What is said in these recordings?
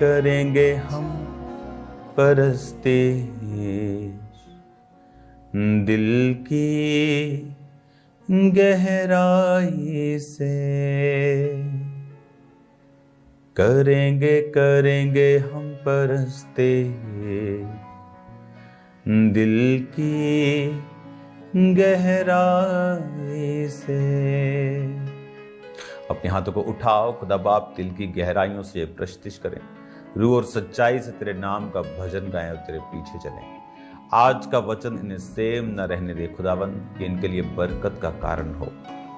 करेंगे हम परस्तेज, दिल की गहराई से करेंगे हम परस्तेज, दिल की गहराई से। अपने हाथों को उठाओ, खुदा बाप दिल की गहराइयों से प्रस्तुत करें, रूह और सच्चाई से तेरे नाम का भजन गाएं और तेरे पीछे चलें। आज का वचन इन्हें सेम न रहने दे खुदावन, कि इनके लिए बरकत का कारण हो।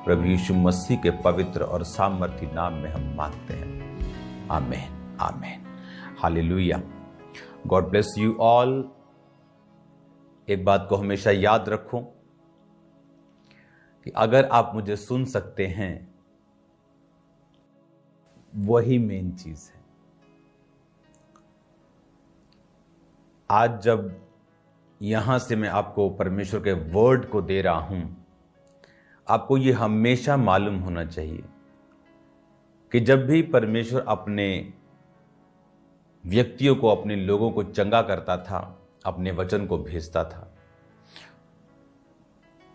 प्रभु यीशु मसीह के पवित्र और सामर्थी नाम में हम मांगते हैं, आमीन आमीन, hallelujah. God bless you all. एक बात को हमेशा याद रखो कि अगर आप मुझे सुन सकते हैं, वही मेन चीज है। आज जब यहां से मैं आपको परमेश्वर के वर्ड को दे रहा हूं, आपको यह हमेशा मालूम होना चाहिए कि जब भी परमेश्वर अपने व्यक्तियों को, अपने लोगों को चंगा करता था, अपने वचन को भेजता था,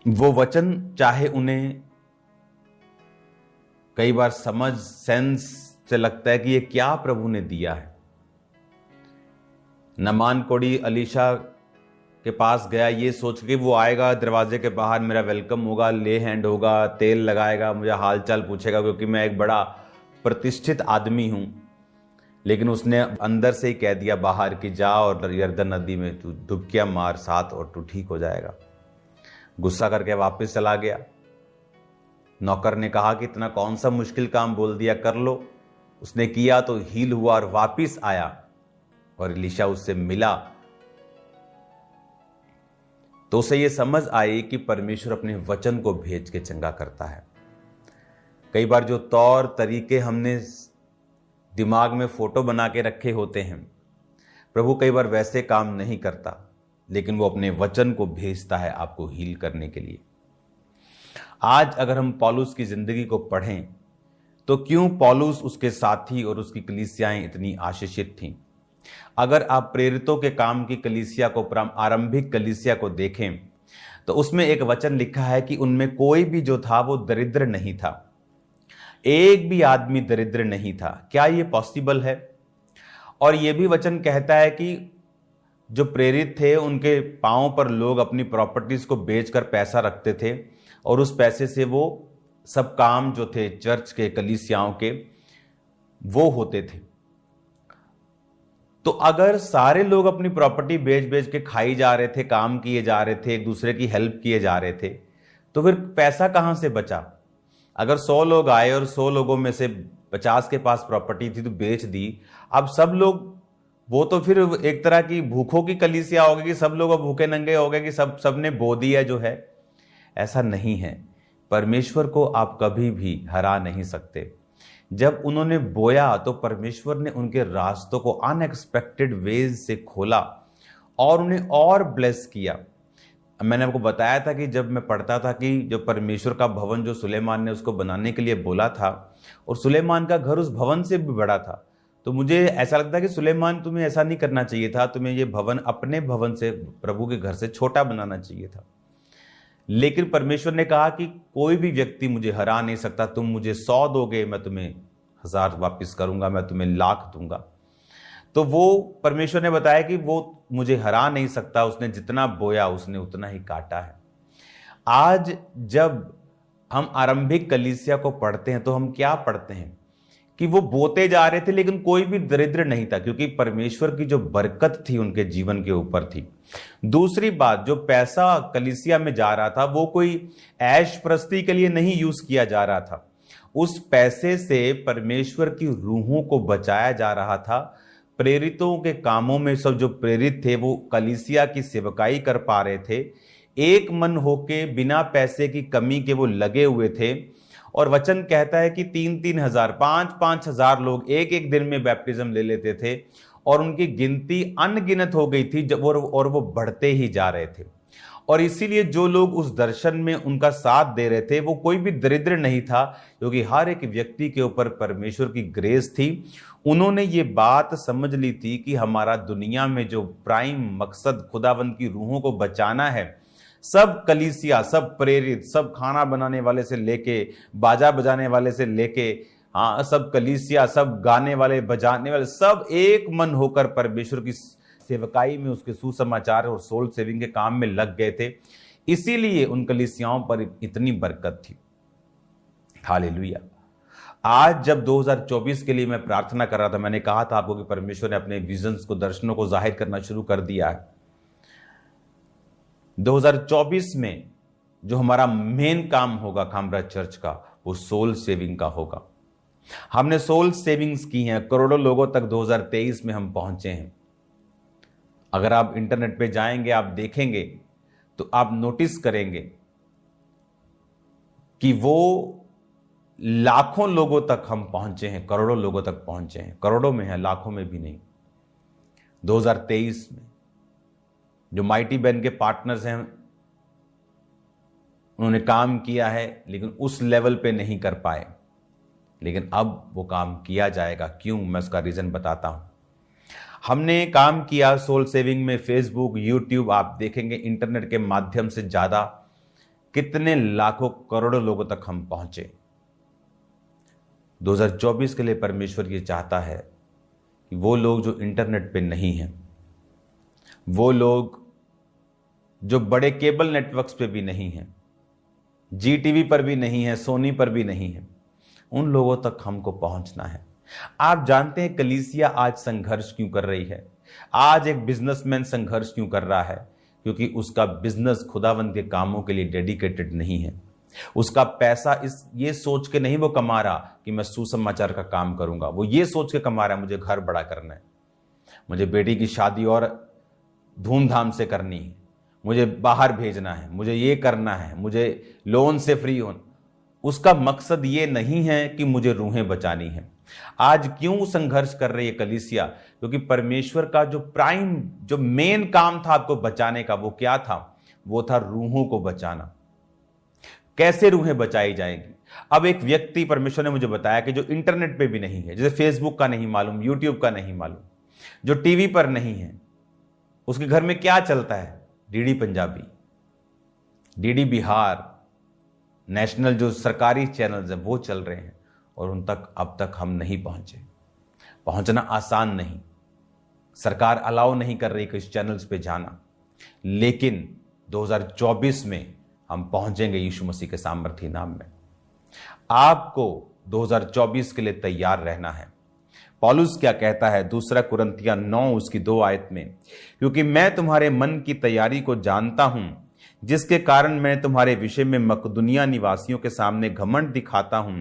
वो वचन चाहे उन्हें कई बार समझ सेंस से लगता है कि ये क्या प्रभु ने दिया है। नमान कोड़ी अलीशा के पास गया ये सोच के वो आएगा दरवाजे के बाहर, मेरा वेलकम होगा, ले हैंड होगा, तेल लगाएगा, मुझे हाल चाल पूछेगा क्योंकि मैं एक बड़ा प्रतिष्ठित आदमी हूं। लेकिन उसने अंदर से ही कह दिया बाहर कि जा और यरदन नदी में तू डुबकियां मार 7 और तू ठीक हो जाएगा। गुस्सा करके वापस चला गया। नौकर ने कहा कि इतना कौन सा मुश्किल काम बोल दिया, कर लो। उसने किया तो हील हुआ और वापस आया और एलीशा उससे मिला तो उसे यह समझ आई कि परमेश्वर अपने वचन को भेज के चंगा करता है। कई बार जो तौर तरीके हमने दिमाग में फोटो बना के रखे होते हैं, प्रभु कई बार वैसे काम नहीं करता, लेकिन वो अपने वचन को भेजता है आपको हील करने के लिए। आज अगर हम पौलुस की जिंदगी को पढ़ें तो क्यों पौलुस, उसके साथी और उसकी कलीसियाएं इतनी आशीषित थीं। अगर आप प्रेरितों के काम की कलीसिया को, आरंभिक कलीसिया को देखें तो उसमें एक वचन लिखा है कि उनमें कोई भी जो था वो दरिद्र नहीं था, एक भी आदमी दरिद्र नहीं था। क्या ये पॉसिबल है? और यह भी वचन कहता है कि जो प्रेरित थे उनके पांव पर लोग अपनी प्रॉपर्टीज को बेचकर पैसा रखते थे और उस पैसे से वो सब काम जो थे चर्च के, कलीसियाओं के, वो होते थे। तो अगर सारे लोग अपनी प्रॉपर्टी बेच बेच के खाई जा रहे थे, काम किए जा रहे थे, एक दूसरे की हेल्प किए जा रहे थे, तो फिर पैसा कहां से बचा? अगर 100 लोग आए और 100 लोगों में से 50 के पास प्रॉपर्टी थी तो बेच दी, अब सब लोग, वो तो फिर एक तरह की भूखों की कलीसिया होगी कि सब लोग अब भूखे नंगे हो गए कि सबने बो दिया जो है। ऐसा नहीं है। परमेश्वर को आप कभी भी हरा नहीं सकते। जब उन्होंने बोया तो परमेश्वर ने उनके रास्तों को अनएक्सपेक्टेड वेज से खोला और उन्हें और ब्लेस किया। मैंने आपको बताया था कि जब मैं पढ़ता था कि जो परमेश्वर का भवन जो सुलेमान ने उसको बनाने के लिए बोला था, और सुलेमान का घर उस भवन से भी बड़ा था, तो मुझे ऐसा लगता है कि सुलेमान, तुम्हें ऐसा नहीं करना चाहिए था, तुम्हें ये भवन अपने भवन से, प्रभु के घर से छोटा बनाना चाहिए था। लेकिन परमेश्वर ने कहा कि कोई भी व्यक्ति मुझे हरा नहीं सकता। तुम मुझे 100 दोगे, मैं तुम्हें 1000 वापस करूंगा, मैं तुम्हें 1,00,000 दूंगा। तो वो परमेश्वर ने बताया कि वो मुझे हरा नहीं सकता। उसने जितना बोया उसने उतना ही काटा है। आज जब हम आरंभिक कलीसिया को पढ़ते हैं तो हम क्या पढ़ते हैं कि वो बोते जा रहे थे लेकिन कोई भी दरिद्र नहीं था, क्योंकि परमेश्वर की जो बरकत थी उनके जीवन के ऊपर थी। दूसरी बात, जो पैसा कलीसिया में जा रहा था वो कोई ऐश प्रस्ती के लिए नहीं यूज किया जा रहा था। उस पैसे से परमेश्वर की रूहों को बचाया जा रहा था। प्रेरितों के कामों में सब जो प्रेरित थे वो कलीसिया की सेवकाई कर पा रहे थे, एक मन होके, बिना पैसे की कमी के वो लगे हुए थे। और वचन कहता है कि 3-3 हजार, 5-5 हजार लोग एक एक दिन में बैप्टिज्म ले लेते थे और उनकी गिनती अनगिनत हो गई थी और वो बढ़ते ही जा रहे थे। और इसीलिए जो लोग उस दर्शन में उनका साथ दे रहे थे वो कोई भी दरिद्र नहीं था, क्योंकि हर एक व्यक्ति के ऊपर परमेश्वर की ग्रेस थी। उन्होंने ये बात समझ ली थी कि हमारा दुनिया में जो प्राइम मकसद खुदावंद की रूहों को बचाना है। सब कलीसिया, सब प्रेरित, सब खाना बनाने वाले से लेके बाजा बजाने वाले से लेके, हाँ, सब कलीसिया, सब गाने वाले बजाने वाले, सब एक मन होकर परमेश्वर की सेवकाई में, उसके सुसमाचार और सोल सेविंग के काम में लग गए थे। इसीलिए उन कलीसियाओं पर इतनी बरकत थी। हालेलुया। आज जब 2024 के लिए मैं प्रार्थना कर रहा था, मैंने कहा था आपको कि परमेश्वर ने अपने विजन्स को, दर्शनों को जाहिर करना शुरू कर दिया है। 2024 में जो हमारा मेन काम होगा खामरा चर्च का, वो सोल सेविंग का होगा। हमने सोल सेविंग्स की हैं, करोड़ों लोगों तक 2023 में हम पहुंचे हैं। अगर आप इंटरनेट पे जाएंगे, आप देखेंगे तो आप नोटिस करेंगे कि वो लाखों लोगों तक हम पहुंचे हैं, करोड़ों लोगों तक पहुंचे हैं। करोड़ों में है, लाखों में भी नहीं। 2023 में जो माइटी बैन के पार्टनर्स हैं, उन्होंने काम किया है, लेकिन उस लेवल पे नहीं कर पाए। लेकिन अब वो काम किया जाएगा। क्यों? मैं उसका रीजन बताता हूं। हमने काम किया सोल सेविंग में, फेसबुक, यूट्यूब, आप देखेंगे इंटरनेट के माध्यम से ज्यादा कितने लाखों करोड़ों लोगों तक हम पहुंचे। 2024 के लिए परमेश्वर ये चाहता है कि वो लोग जो इंटरनेट पे नहीं हैं, वो लोग जो बड़े केबल नेटवर्क्स पे भी नहीं हैं, जी टीवी पर भी नहीं है, सोनी पर भी नहीं है, उन लोगों तक हमको पहुंचना है। आप जानते हैं कलीसिया आज संघर्ष क्यों कर रही है? आज एक बिजनेसमैन संघर्ष क्यों कर रहा है? क्योंकि उसका बिजनेस खुदावंद के कामों के लिए डेडिकेटेड नहीं है। उसका पैसा ये सोच के नहीं वो कमा रहा कि मैं सुसमाचार का काम करूंगा। वो ये सोच के कमा रहा है, मुझे घर बड़ा करना है, मुझे बेटी की शादी और धूमधाम से करनी है, मुझे बाहर भेजना है, मुझे ये करना है, मुझे लोन से फ्री होना। उसका मकसद ये नहीं है कि मुझे रूहें बचानी है। आज क्यों संघर्ष कर रही है कलीसिया? क्योंकि परमेश्वर का जो मेन काम था आपको बचाने का, वो क्या था? वो था रूहों को बचाना। कैसे रूहें बचाई जाएंगी? अब एक व्यक्ति, परमेश्वर ने मुझे बताया कि जो इंटरनेट पे भी नहीं है, जैसे फेसबुक का नहीं मालूम, यूट्यूब का नहीं मालूम, जो टीवी पर नहीं है, उसके घर में क्या चलता है? DD Punjabi, DD Bihar, national जो सरकारी चैनल्स हैं वो चल रहे हैं, और उन तक अब तक हम नहीं पहुंचे। पहुंचना आसान नहीं, सरकार अलाउ नहीं कर रही कि इस चैनल्स पे जाना, लेकिन 2024 में हम पहुंचेंगे यीशु मसीह के सामर्थी नाम में। आपको 2024 के लिए तैयार रहना है। पौलुस क्या कहता है 2 कुरिन्थियों 9 उसकी 2 आयत में? क्योंकि मैं तुम्हारे मन की तैयारी को जानता हूं, जिसके कारण मैं तुम्हारे विषय में मकदुनिया निवासियों के सामने घमंड दिखाता हूं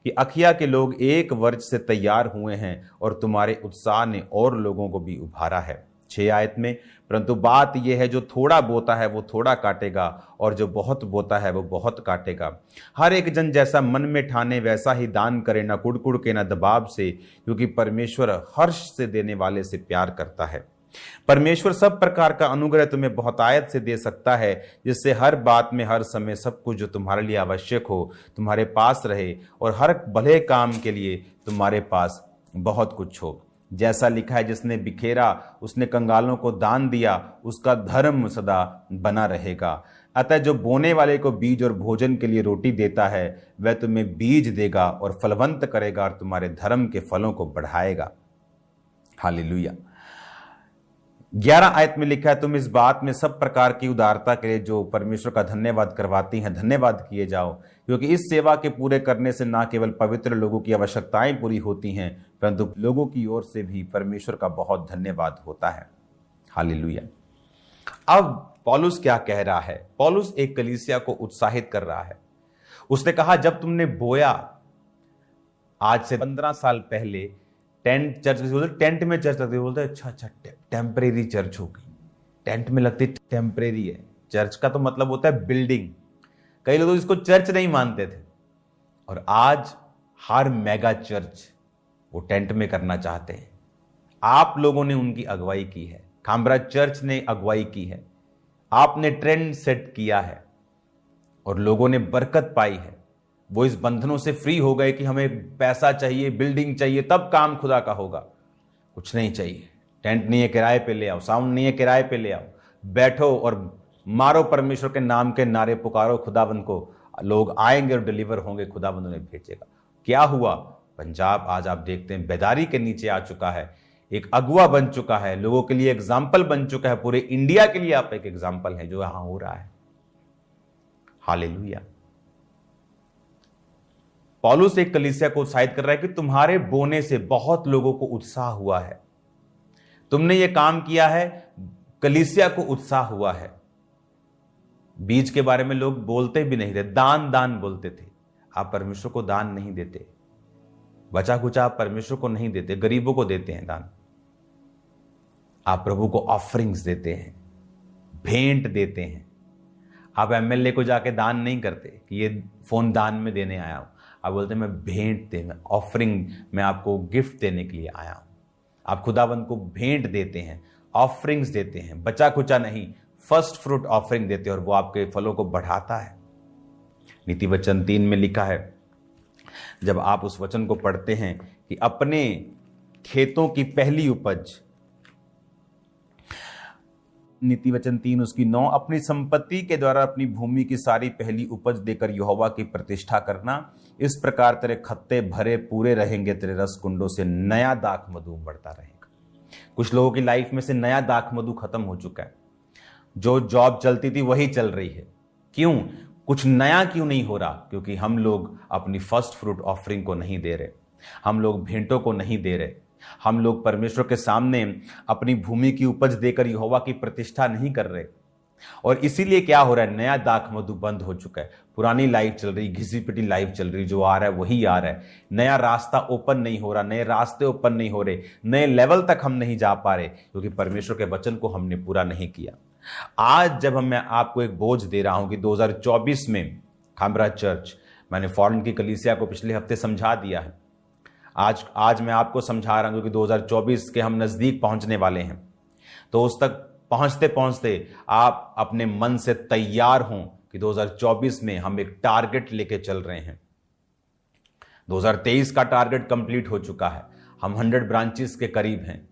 कि अखिया के लोग 1 वर्ष से तैयार हुए हैं, और तुम्हारे उत्साह ने और लोगों को भी उभारा है। 6 आयत में, परंतु बात यह है, जो थोड़ा बोता है वो थोड़ा काटेगा, और जो बहुत बोता है वो बहुत काटेगा। हर एक जन जैसा मन में ठाने वैसा ही दान करे, न कुड़कुड़ के न दबाव से, क्योंकि परमेश्वर हर्ष से देने वाले से प्यार करता है। परमेश्वर सब प्रकार का अनुग्रह तुम्हें बहुतायत से दे सकता है, जिससे हर बात में हर समय सब कुछ जो तुम्हारे लिए आवश्यक हो तुम्हारे पास रहे, और हर भले काम के लिए तुम्हारे पास बहुत कुछ हो। जैसा लिखा है, जिसने बिखेरा उसने कंगालों को दान दिया, उसका धर्म सदा बना रहेगा। अतः जो बोने वाले को बीज और भोजन के लिए रोटी देता है, वह तुम्हें बीज देगा और फलवंत करेगा, और तुम्हारे धर्म के फलों को बढ़ाएगा। हालेलुया। 11 आयत में लिखा है, तुम इस बात में सब प्रकार की उदारता के लिए जो परमेश्वर का धन्यवाद करवाती हैं, धन्यवाद किए जाओ, क्योंकि इस सेवा के पूरे करने से न केवल पवित्र लोगों की आवश्यकताएं पूरी होती हैं, परंतु लोगों की ओर से भी परमेश्वर का बहुत धन्यवाद होता है। हालेलुया। अब पौलुस क्या कह रहा है? पौलुस एक कलीसिया को उत्साहित कर रहा है। उसने कहा, जब तुमने बोया, आज से 15 साल पहले टेंट चर्च, टेंट में चर्च लगती, बोलते अच्छा टेम्परेरी चर्च होगी, टेंट में लगती टेम्परेरी है। चर्च का तो मतलब होता है बिल्डिंग। कई लोग इसको चर्च नहीं मानते थे, और आज हर मेगा चर्च वो टेंट में करना चाहते हैं। आप लोगों ने उनकी अगुवाई की है, खामरा चर्च ने अगुवाई की है। आपने ट्रेंड सेट किया है और लोगों ने बरकत पाई है। वो इस बंधनों से फ्री हो गए कि हमें पैसा चाहिए, बिल्डिंग चाहिए, तब काम खुदा का होगा। कुछ नहीं चाहिए, टेंट नहीं है किराए पे ले आओ, साउंड नहीं है किराए पे ले आओ, बैठो और मारो परमेश्वर के नाम के नारे, पुकारो खुदाबंद को, लोग आएंगे और डिलीवर होंगे, खुदाबंद उन्हें भेजेगा। क्या हुआ? पंजाब आज आप देखते हैं बेदारी के नीचे आ चुका है, एक अगुवा बन चुका है, लोगों के लिए एग्जाम्पल बन चुका है, पूरे इंडिया के लिए आप एक एग्जाम्पल है जो यहां हो रहा है। हालेलुया। पौलुस एक कलीसिया को उत्साहित कर रहा है कि तुम्हारे बोने से बहुत लोगों को उत्साह हुआ है, तुमने ये काम किया है, कलीसिया को उत्साह हुआ है। बीज के बारे में लोग बोलते भी नहीं थे, दान दान बोलते थे। आप परमेश्वर को दान नहीं देते, बचा कुचा आप परमेश्वर को नहीं देते, गरीबों को देते हैं दान। आप प्रभु को ऑफरिंग्स देते हैं, भेंट देते हैं। आप एमएलए को जाके दान नहीं करते कि ये फोन दान में देने आया हूं, आप बोलते हैं मैं भेंट दे, मैं ऑफरिंग, मैं आपको गिफ्ट देने के लिए आया हूं। आप खुदावंद को भेंट देते हैं, ऑफरिंग्स देते हैं, बचा कुचा नहीं, फर्स्ट फ्रूट ऑफरिंग देते हैं और वो आपके फलों को बढ़ाता है। नीति वचन 3 में लिखा है, जब आप उस वचन को पढ़ते हैं कि अपने खेतों की पहली उपज, नीति वचन 3 उसकी 9, अपनी संपत्ति के द्वारा अपनी भूमि की सारी पहली उपज देकर यहोवा की प्रतिष्ठा करना, इस प्रकार तेरे खत्ते भरे पूरे रहेंगे, तेरे रस कुंडों से नया दाख मधु बढ़ता रहेगा। कुछ लोगों की लाइफ में से नया दाख मधु खत्म हो चुका है, जो जॉब चलती थी वही चल रही है। क्यों? कुछ नया क्यों नहीं हो रहा? क्योंकि हम लोग अपनी फर्स्ट फ्रूट ऑफरिंग को नहीं दे रहे, हम लोग भेंटों को नहीं दे रहे, हम लोग परमेश्वर के सामने अपनी भूमि की उपज देकर यहोवा की प्रतिष्ठा नहीं कर रहे। और इसीलिए क्या हो रहा है? नया दाख मधु बंद हो चुका है, पुरानी लाइफ चल रही, घिसी पिटी लाइफ चल रही, जो आ रहा है वही आ रहा है। नया रास्ता ओपन नहीं हो रहा, नए रास्ते ओपन नहीं हो रहे, नए लेवल तक हम नहीं जा पा रहे, क्योंकि परमेश्वर के वचन को हमने पूरा नहीं किया। आज जब मैं आपको एक बोझ दे रहा हूं कि 2024 में खामरा चर्च, मैंने फॉरेन की कलीसिया को पिछले हफ्ते समझा दिया है, आज मैं आपको समझा रहा हूं कि 2024 के हम नजदीक पहुंचने वाले हैं। तो उस तक पहुंचते पहुंचते आप अपने मन से तैयार हों कि 2024 में हम एक टारगेट लेके चल रहे हैं। 2023 का टारगेट कंप्लीट हो चुका है, हम 100 ब्रांचेस के करीब हैं।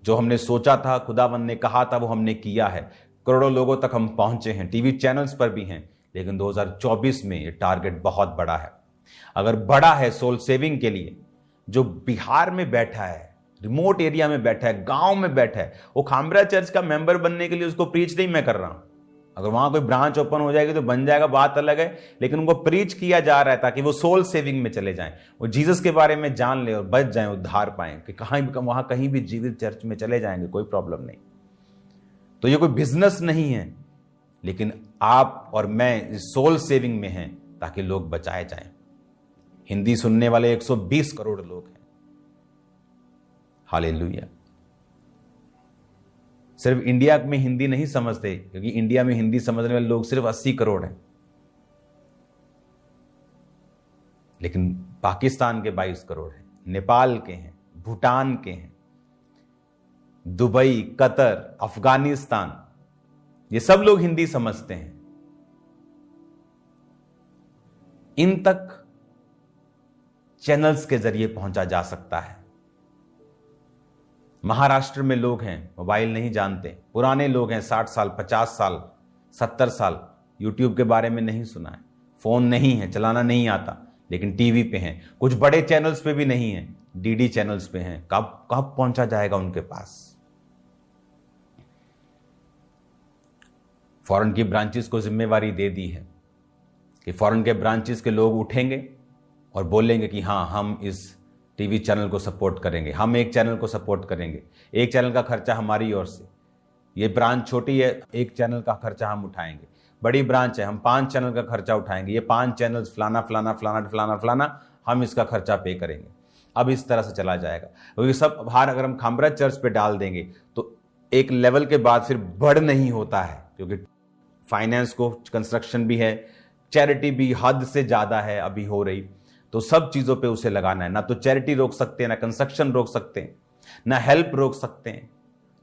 जो हमने सोचा था, खुदावंद ने कहा था, वो हमने किया है। करोड़ों लोगों तक हम पहुंचे हैं, टीवी चैनल्स पर भी हैं। लेकिन 2024 में ये टारगेट बहुत बड़ा है। अगर बड़ा है सोल सेविंग के लिए, जो बिहार में बैठा है, रिमोट एरिया में बैठा है, गांव में बैठा है, वो खामरा चर्च का मेंबर बनने के लिए उसको प्रीच नहीं मैं कर रहा हूं। अगर वहां कोई ब्रांच ओपन हो जाएगी तो बन जाएगा, बात अलग है, लेकिन उनको प्रीच किया जा रहा है ताकि वो सोल सेविंग में चले जाएं, वो जीसस के बारे में जान ले और बच जाएं, उद्धार पाएं, कि वहां कहीं भी जीवित चर्च में चले जाएंगे, कोई प्रॉब्लम नहीं। तो ये कोई बिजनेस नहीं है, लेकिन आप और मैं सोल सेविंग में हैं ताकि लोग बचाए जाएं। हिंदी सुनने वाले 120 करोड़ लोग हैं। हालेलुया। सिर्फ इंडिया में हिंदी नहीं समझते, क्योंकि इंडिया में हिंदी समझने वाले लोग सिर्फ 80 करोड़ हैं, लेकिन पाकिस्तान के 22 करोड़ हैं, नेपाल के हैं, भूटान के हैं, दुबई, कतर, अफगानिस्तान, ये सब लोग हिंदी समझते हैं। इन तक चैनल्स के जरिए पहुंचा जा सकता है। महाराष्ट्र में लोग हैं, मोबाइल नहीं जानते, पुराने लोग हैं, 60 साल, 50 साल, 70 साल, यूट्यूब के बारे में नहीं सुना है, फोन नहीं है, चलाना नहीं आता, लेकिन टीवी पे हैं। कुछ बड़े चैनल्स पे भी नहीं है, डीडी चैनल्स पे हैं। कब पहुंचा जाएगा उनके पास? फॉरेन की ब्रांचेस को जिम्मेवारी दे दी है कि फॉरेन के ब्रांचेस के लोग उठेंगे और बोलेंगे कि हाँ, हम इस टीवी चैनल को सपोर्ट करेंगे, हम एक चैनल को सपोर्ट करेंगे, एक चैनल का खर्चा हमारी ओर से। ये ब्रांच छोटी है, एक चैनल का खर्चा हम उठाएंगे। बड़ी ब्रांच है, हम 5 चैनल का खर्चा उठाएंगे। ये 5 चैनल फलाना फलाना फलाना फलाना फलाना, हम इसका खर्चा पे करेंगे। अब इस तरह से चला जाएगा, क्योंकि सब भार अगर हम खामरा चर्च पे डाल देंगे तो एक लेवल के बाद फिर बढ़ नहीं होता है, क्योंकि फाइनेंस को, कंस्ट्रक्शन भी है, चैरिटी भी हद से ज्यादा है अभी हो रही, तो सब चीजों पे उसे लगाना है। ना तो चैरिटी रोक सकते हैं, ना कंस्ट्रक्शन रोक सकते हैं, ना हेल्प रोक सकते हैं,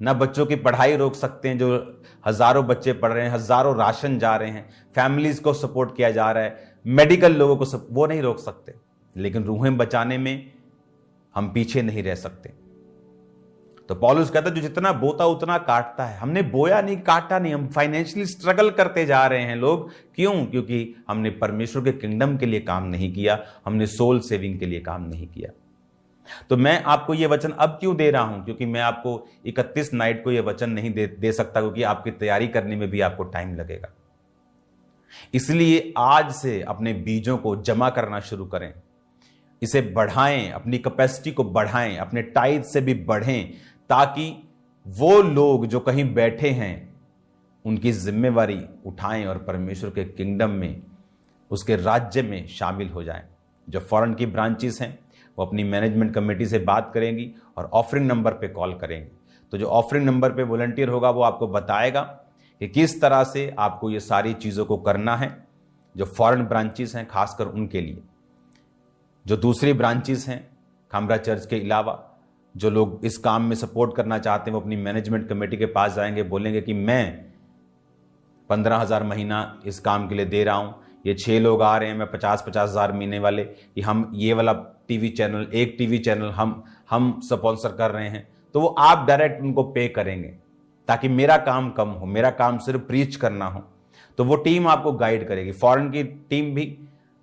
ना बच्चों की पढ़ाई रोक सकते हैं, जो हजारों बच्चे पढ़ रहे हैं, हजारों राशन जा रहे हैं, फैमिलीज को सपोर्ट किया जा रहा है, मेडिकल लोगों को वो नहीं रोक सकते, लेकिन रूहें बचाने में हम पीछे नहीं रह सकते। तो पौलुस कहता है जो जितना बोता उतना काटता है। हमने बोया नहीं, काटा नहीं, हम फाइनेंशियली स्ट्रगल करते जा रहे हैं लोग। क्यों? क्योंकि हमने परमेश्वर के किंगडम के लिए काम नहीं किया, हमने सोल सेविंग के लिए काम नहीं किया। तो मैं आपको यह वचन अब क्यों दे रहा हूं? क्योंकि मैं आपको 31 नाइट को यह वचन नहीं दे सकता, क्योंकि आपकी तैयारी करने में भी आपको टाइम लगेगा। इसलिए आज से अपने बीजों को जमा करना शुरू करें, इसे बढ़ाएं, अपनी कैपेसिटी को बढ़ाएं, अपने टाइट से भी बढ़ें, ताकि वो लोग जो कहीं बैठे हैं उनकी जिम्मेवारी उठाएं और परमेश्वर के किंगडम में, उसके राज्य में शामिल हो जाएं। जो फॉरेन की ब्रांचेस हैं वो अपनी मैनेजमेंट कमेटी से बात करेंगी और ऑफरिंग नंबर पे कॉल करेंगे। तो जो ऑफरिंग नंबर पे वॉलंटियर होगा वो आपको बताएगा कि किस तरह से आपको ये सारी चीज़ों को करना है। जो फॉरेन ब्रांचेस हैं खासकर उनके लिए, जो दूसरी ब्रांचेस हैं खामरा चर्च के अलावा, जो लोग इस काम में सपोर्ट करना चाहते हैं, वो अपनी मैनेजमेंट कमेटी के पास जाएंगे, बोलेंगे कि मैं 15,000 महीना इस काम के लिए दे रहा हूं, ये 6 लोग आ रहे हैं, मैं 50,000 महीने वाले, कि हम ये वाला टीवी चैनल, एक टीवी चैनल हम स्पॉन्सर कर रहे हैं। तो वो आप डायरेक्ट उनको पे करेंगे ताकि मेरा काम कम हो, मेरा काम सिर्फ प्रीच करना हो। तो वो टीम आपको गाइड करेगी। फॉरेन की टीम भी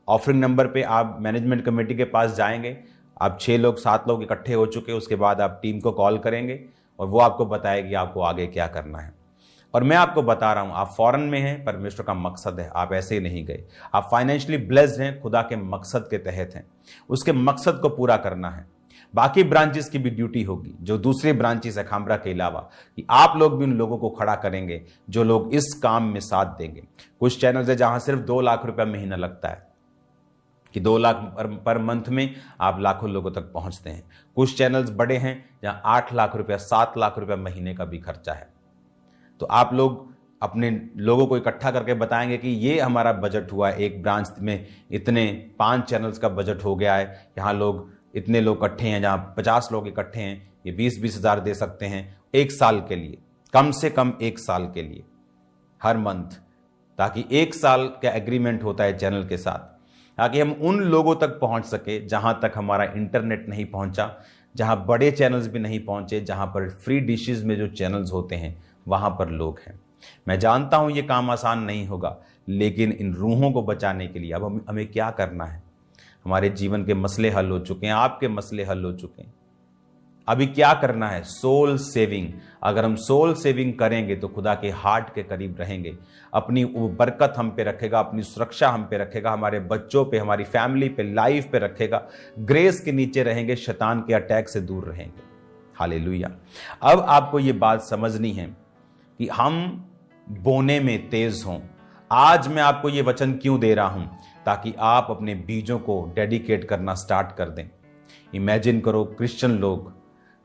ऑफरिंग नंबर पे आप मैनेजमेंट कमेटी के पास जाएंगे, आप 6 लोग 7 लोग इकट्ठे हो चुके, उसके बाद आप टीम को कॉल करेंगे और वो आपको बताएगी आपको आगे क्या करना है। और मैं आपको बता रहा हूं, आप फॉरेन में हैं, परमेश्वर का मकसद है, आप ऐसे ही नहीं गए। आप फाइनेंशियली ब्लेस्ड हैं, खुदा के मकसद के तहत हैं, उसके मकसद को पूरा करना है। बाकी ब्रांचेस की भी ड्यूटी होगी, जो दूसरी ब्रांचेस है खामरा के अलावा, कि आप लोग भी उन लोगों को खड़ा करेंगे जो लोग इस काम में साथ देंगे। कुछ चैनल्स है जहां सिर्फ 2 लाख रुपया महीना लगता है, कि 2 लाख पर मंथ में आप लाखों लोगों तक पहुंचते हैं। कुछ चैनल्स बड़े हैं जहां 8 लाख रुपया, 7 लाख रुपया महीने का भी खर्चा है। तो आप लोग अपने लोगों को इकट्ठा करके बताएंगे कि ये हमारा बजट हुआ है, एक ब्रांच में इतने 5 चैनल्स का बजट हो गया है, यहाँ लोग इतने लोग इकट्ठे हैं, जहाँ 50 लोग इकट्ठे हैं, ये 20-20 हज़ार दे सकते हैं 1 साल के लिए, कम से कम 1 साल के लिए हर मंथ, ताकि 1 साल का एग्रीमेंट होता है चैनल के साथ, ताकि हम उन लोगों तक पहुंच सके जहां तक हमारा इंटरनेट नहीं पहुंचा, जहां बड़े चैनल्स भी नहीं पहुंचे, जहां पर फ्री डिशेस में जो चैनल्स होते हैं वहां पर लोग हैं। मैं जानता हूं ये काम आसान नहीं होगा, लेकिन इन रूहों को बचाने के लिए अब हमें क्या करना है? हमारे जीवन के मसले हल हो चुके हैं, आपके मसले हल हो चुके हैं, अभी क्या करना है? Soul saving. अगर हम सोल सेविंग करेंगे तो खुदा के हार्ट के करीब रहेंगे, अपनी वो बरकत हम पे रखेगा, अपनी सुरक्षा हम पे रखेगा, हमारे बच्चों पे, हमारी फैमिली पे, लाइफ पे रखेगा। ग्रेस के नीचे रहेंगे, शैतान के अटैक से दूर रहेंगे। हालेलुया। अब आपको ये बात समझनी है कि हम बोने में तेज हों। आज मैं आपको ये वचन क्यों दे रहा हूं? ताकि आप अपने बीजों को डेडिकेट करना स्टार्ट कर दें। इमेजिन करो, क्रिश्चियन लोग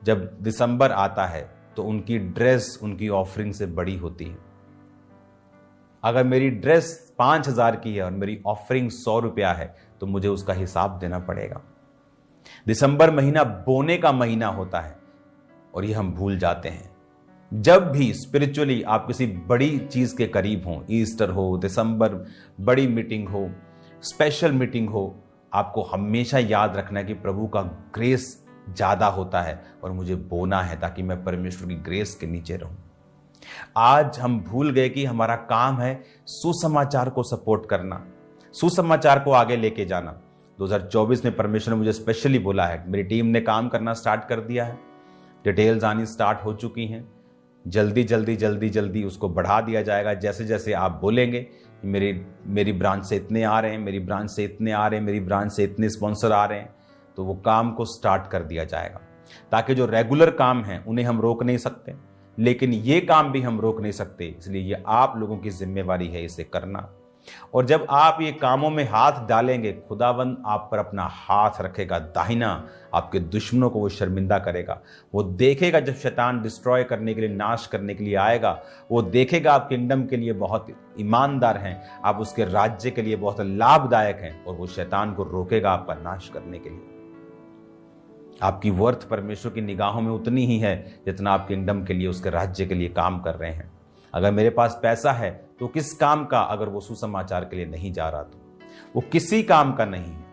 जब दिसंबर आता है तो उनकी ड्रेस उनकी ऑफरिंग से बड़ी होती है। अगर मेरी ड्रेस 5,000 की है और मेरी ऑफरिंग 100 रुपया है तो मुझे उसका हिसाब देना पड़ेगा। दिसंबर महीना बोने का महीना होता है और ये हम भूल जाते हैं। जब भी स्पिरिचुअली आप किसी बड़ी चीज के करीब हो, ईस्टर हो, दिसंबर बड़ी मीटिंग हो, स्पेशल मीटिंग हो, आपको हमेशा याद रखना है कि प्रभु का ग्रेस ज्यादा होता है और मुझे बोना है ताकि मैं परमेश्वर की ग्रेस के नीचे रहूं। आज हम भूल गए कि हमारा काम है सुसमाचार को सपोर्ट करना, सुसमाचार को आगे लेके जाना। 2024 में परमेश्वर ने मुझे स्पेशली बोला है, मेरी टीम ने काम करना स्टार्ट कर दिया है, डिटेल्स आनी स्टार्ट हो चुकी हैं, जल्दी जल्दी जल्दी जल्दी उसको बढ़ा दिया जाएगा। जैसे जैसे आप बोलेंगे मेरी ब्रांच से इतने आ रहे हैं, मेरी ब्रांच से इतने आ रहे हैं, मेरी ब्रांच से इतने स्पॉन्सर आ रहे हैं, तो वो काम को स्टार्ट कर दिया जाएगा। ताकि जो रेगुलर काम हैं उन्हें हम रोक नहीं सकते, लेकिन ये काम भी हम रोक नहीं सकते, इसलिए ये आप लोगों की जिम्मेवारी है इसे करना। और जब आप ये कामों में हाथ डालेंगे, खुदावंद आप पर अपना हाथ रखेगा दाहिना, आपके दुश्मनों को वो शर्मिंदा करेगा। वो देखेगा जब शैतान डिस्ट्रॉय करने के लिए, नाश करने के लिए आएगा, वो देखेगा आप किंगडम के लिए बहुत ईमानदार हैं, आप उसके राज्य के लिए बहुत लाभदायक हैं, और वो शैतान को रोकेगा आपका नाश करने के लिए। आपकी वर्थ परमेश्वर की निगाहों में उतनी ही है जितना आप किंगडम के लिए, उसके राज्य के लिए काम कर रहे हैं। अगर मेरे पास पैसा है तो किस काम का, अगर वो सुसमाचार के लिए नहीं जा रहा तो वो किसी काम का नहीं है,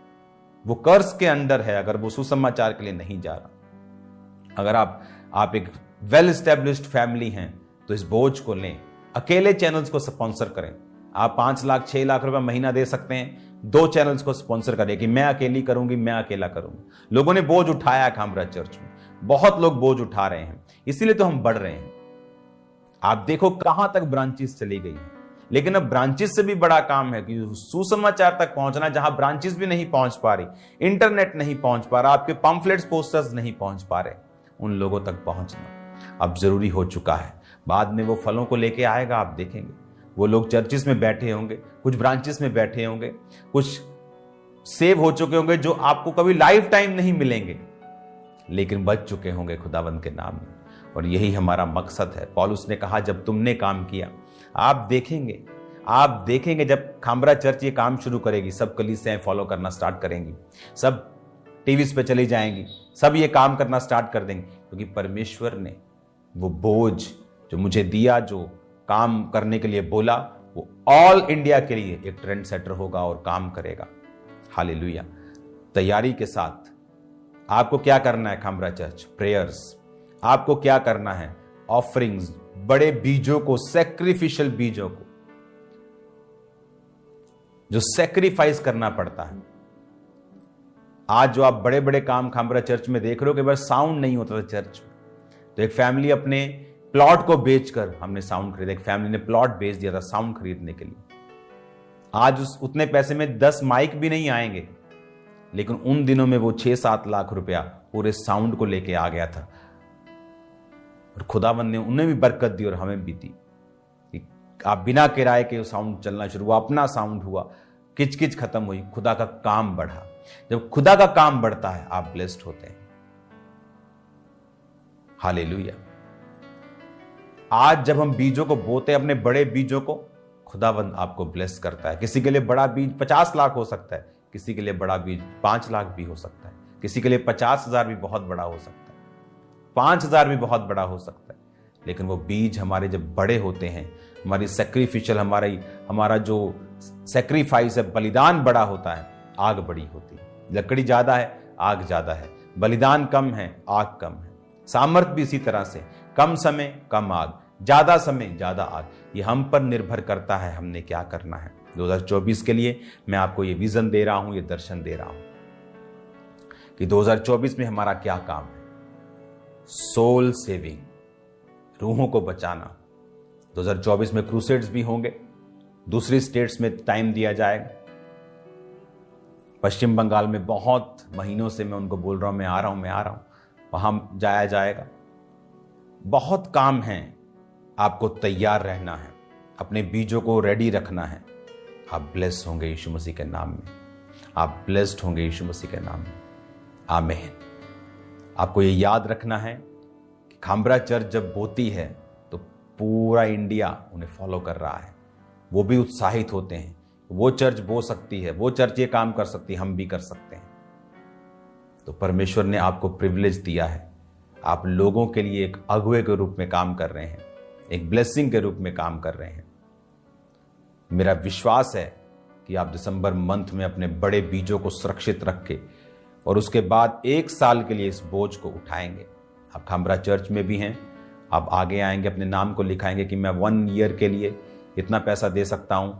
वो कर्ज के अंडर है अगर वो सुसमाचार के लिए नहीं जा रहा। अगर आप एक वेल एस्टेब्लिश्ड फैमिली हैं तो इस बोझ को लें, अकेले चैनल्स को स्पॉन्सर करें। आप 5 लाख 6 लाख रुपए महीना दे सकते हैं, 2 चैनल्स को स्पॉन्सर करें कि मैं अकेली करूंगी, मैं अकेला करूंगी। लोगों ने बोझ उठाया खामरा चर्च में, बहुत लोग बोझ उठा रहे हैं, इसीलिए तो हम बढ़ रहे हैं। आप देखो कहां तक ब्रांचेस चली गई हैं, लेकिन अब ब्रांचेस से भी बड़ा काम है कि सुसमाचार तक पहुंचना, जहां ब्रांचेस भी नहीं पहुंच पा रही, इंटरनेट नहीं पहुंच पा रहा, आपके पम्फलेट्स पोस्टर्स नहीं पहुंच पा रहे, उन लोगों तक पहुंचना अब जरूरी हो चुका है। बाद में वो फलों को लेके आएगा, आप देखेंगे वो लोग चर्चिस में बैठे होंगे, कुछ ब्रांचेस में बैठे होंगे, कुछ सेव हो चुके होंगे जो आपको कभी लाइफ टाइम नहीं मिलेंगे, लेकिन बच चुके होंगे खुदावंद के नाम में। और यही हमारा मकसद है। पौलुस ने कहा जब तुमने काम किया, आप देखेंगे जब खामरा चर्च ये काम शुरू करेगी, सब कलीसियाएं फॉलो करना स्टार्ट करेंगी, सब टीवीज पे चली जाएंगी, सब ये काम करना स्टार्ट कर देंगे, क्योंकि परमेश्वर ने वो बोझ जो मुझे दिया, जो काम करने के लिए बोला, वो ऑल इंडिया के लिए एक ट्रेंड सेटर होगा और काम करेगा। हालेलुया। तैयारी के साथ आपको क्या करना है खामरा चर्च? प्रेयर्स। आपको क्या करना है? ऑफरिंग्स, बड़े बीजों को, सैक्रिफिशियल बीजों को जो सैक्रिफाइस करना पड़ता है। आज जो आप बड़े बड़े काम खामरा चर्च में देख रहे हो कि बस साउंड नहीं होता था चर्च में, तो एक फैमिली अपने प्लॉट को बेचकर हमने साउंड खरीदा। एक फैमिली ने प्लॉट बेच दिया था साउंड खरीदने के लिए। आज उतने पैसे में 10 माइक भी नहीं आएंगे, लेकिन उन दिनों में वो 6-7 लाख रुपया पूरे साउंड को लेके आ गया था। और खुदावंद ने उन्हें भी बरकत दी और हमें भी दी। आप बिना किराए के साउंड चलना शुरू हुआ, अपना साउंड हुआ, किचकिच खत्म हुई, खुदा का काम बढ़ा। जब खुदा का काम बढ़ता है आप ब्लेस्ड होते हैं। हालेलुया। आज जब हम बीजों को बोते हैं, अपने बड़े बीजों को, खुदावंद आपको ब्लेस करता है। किसी के लिए बड़ा बीज 50 लाख हो सकता है, किसी के लिए बड़ा बीज 5 लाख भी हो सकता है, किसी के लिए 50,000 भी बहुत बड़ा हो सकता है, 5,000 भी बहुत बड़ा हो सकता है। लेकिन वो बीज हमारे जब बड़े होते हैं, हमारी सैक्रिफिशियल, हमारा जो सैक्रिफाइस है, बलिदान बड़ा होता है, आग बड़ी होती है। लकड़ी ज्यादा है, आग ज्यादा है, बलिदान कम है, आग कम है। सामर्थ्य भी इसी तरह से, कम समय कम आग, ज्यादा समय ज्यादा आग। ये हम पर निर्भर करता है हमने क्या करना है। 2024 के लिए मैं आपको ये विजन दे रहा हूं, ये दर्शन दे रहा हूं कि 2024 में हमारा क्या काम है। सोल सेविंग, रूहों को बचाना। 2024 में क्रूसेड्स भी होंगे, दूसरी स्टेट्स में टाइम दिया जाएगा। पश्चिम बंगाल में बहुत महीनों से मैं उनको बोल रहा हूं, मैं आ रहा हूं, वहां जाया जाएगा। बहुत काम है, आपको तैयार रहना है, अपने बीजों को रेडी रखना है। आप ब्लेस्ड होंगे यीशु मसीह के नाम में, आप ब्लेस्ड होंगे यीशु मसीह के नाम में। आमीन। आपको ये याद रखना है कि खामरा चर्च जब बोती है तो पूरा इंडिया उन्हें फॉलो कर रहा है, वो भी उत्साहित होते हैं। वो चर्च बो सकती है, वो चर्च ये काम कर सकती है, हम भी कर सकते हैं। तो परमेश्वर ने आपको प्रिविलेज दिया है, आप लोगों के लिए एक अगुवे के रूप में काम कर रहे हैं, एक ब्लेसिंग के रूप में काम कर रहे हैं। मेरा विश्वास है कि आप दिसंबर मंथ में अपने बड़े बीजों को सुरक्षित रख के और उसके बाद 1 साल के लिए इस बोझ को उठाएंगे। आप खामरा चर्च में भी हैं, आप आगे आएंगे, अपने नाम को लिखाएंगे कि मैं 1 ईयर के लिए इतना पैसा दे सकता हूं,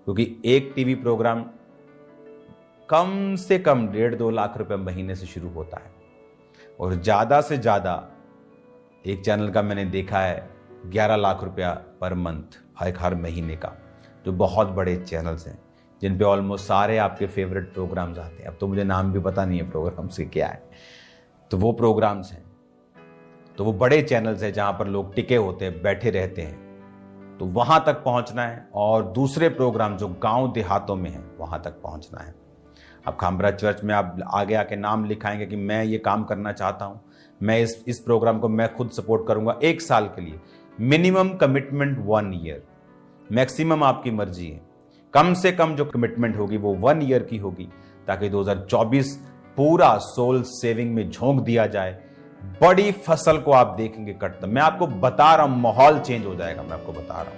क्योंकि एक टीवी प्रोग्राम कम से कम 1.5-2 लाख रुपए महीने से शुरू होता है, और ज्यादा से ज्यादा एक चैनल का मैंने देखा है 11 लाख रुपया पर मंथ, हर महीने का, जो बहुत बड़े चैनल्स हैं जिन पे ऑलमोस्ट सारे आपके फेवरेट प्रोग्राम्स आते हैं। अब तो मुझे नाम भी पता नहीं है प्रोग्राम्स के क्या है, तो वो प्रोग्राम्स हैं, तो वो बड़े चैनल्स हैं जहां पर लोग टिके होते हैं, बैठे रहते हैं। तो वहां तक पहुंचना है, और दूसरे प्रोग्राम जो गांव देहातों में हैं वहां तक पहुंचना है। अब खामरा चर्च में आप आगे आके नाम लिखाएंगे कि मैं ये काम करना चाहता हूं, मैं इस प्रोग्राम को मैं खुद सपोर्ट करूंगा 1 साल के लिए। मिनिमम कमिटमेंट 1 ईयर, मैक्सिमम आपकी मर्जी है। कम से कम जो कमिटमेंट होगी वो 1 ईयर की होगी, ताकि 2024 पूरा सोल सेविंग में झोंक दिया जाए, बड़ी फसल को आप देखेंगे कटता। मैं आपको बता रहा हूं, माहौल चेंज हो जाएगा। मैं आपको बता रहा हूं,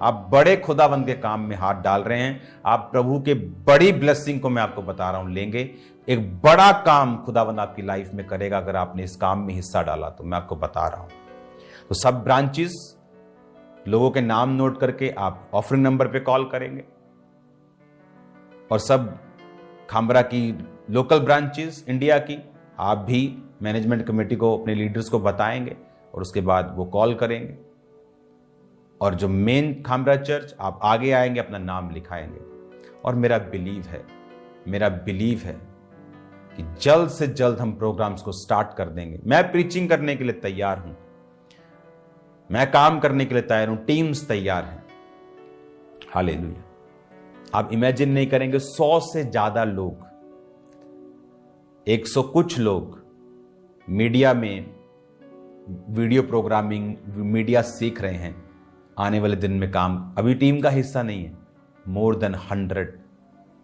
आप बड़े खुदावंद के काम में हाथ डाल रहे हैं, आप प्रभु के बड़ी ब्लेसिंग को मैं आपको बता रहा हूं लेंगे। एक बड़ा काम खुदावंद आपकी लाइफ में करेगा अगर आपने इस काम में हिस्सा डाला, तो मैं आपको बता रहा हूं। तो सब ब्रांचेस, लोगों के नाम नोट करके आप ऑफरिंग नंबर पे कॉल करेंगे, और सब खामरा की लोकल ब्रांचेस इंडिया की आप भी मैनेजमेंट कमेटी को, अपने लीडर्स को बताएंगे, और उसके बाद वो कॉल करेंगे। और जो मेन खामरा चर्च, आप आगे आएंगे, अपना नाम लिखाएंगे। और मेरा बिलीव है कि जल्द से जल्द हम प्रोग्राम्स को स्टार्ट कर देंगे। मैं प्रीचिंग करने के लिए तैयार हूं, मैं काम करने के लिए तैयार हूं, टीम्स तैयार हैं। हालेलुया। आप इमेजिन नहीं करेंगे, 100 से ज्यादा लोग, 100 कुछ लोग मीडिया में वीडियो प्रोग्रामिंग, मीडिया सीख रहे हैं। आने वाले दिन में काम, अभी टीम का हिस्सा नहीं है, मोर देन 100।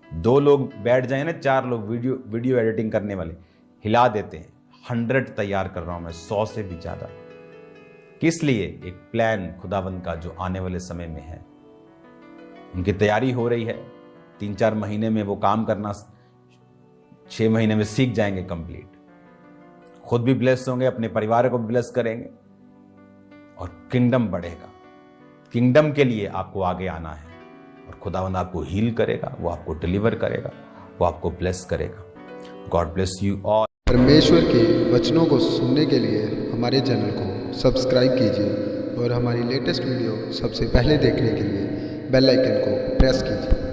2 लोग बैठ जाए ना, 4 लोग वीडियो एडिटिंग करने वाले हिला देते हैं। 100 तैयार कर रहा हूं मैं, 100 से भी ज्यादा। किस लिए? एक प्लान खुदावंद का जो आने वाले समय में है, उनकी तैयारी हो रही है। 3-4 महीने में वो काम करना 6 महीने में सीख जाएंगे कंप्लीट। खुद भी ब्लेस होंगे, अपने परिवार को भी ब्लेस करेंगे, और किंगडम बढ़ेगा। किंगडम के लिए आपको आगे आना है, और खुदावंद आपको हील करेगा, वो आपको डिलीवर करेगा, वो आपको ब्लेस करेगा। God bless you all. परमेश्वर के वचनों को सुनने के लिए हमारे चैनल को सब्सक्राइब कीजिए, और हमारी लेटेस्ट वीडियो सबसे पहले देखने के लिए बेल आइकन को प्रेस कीजिए।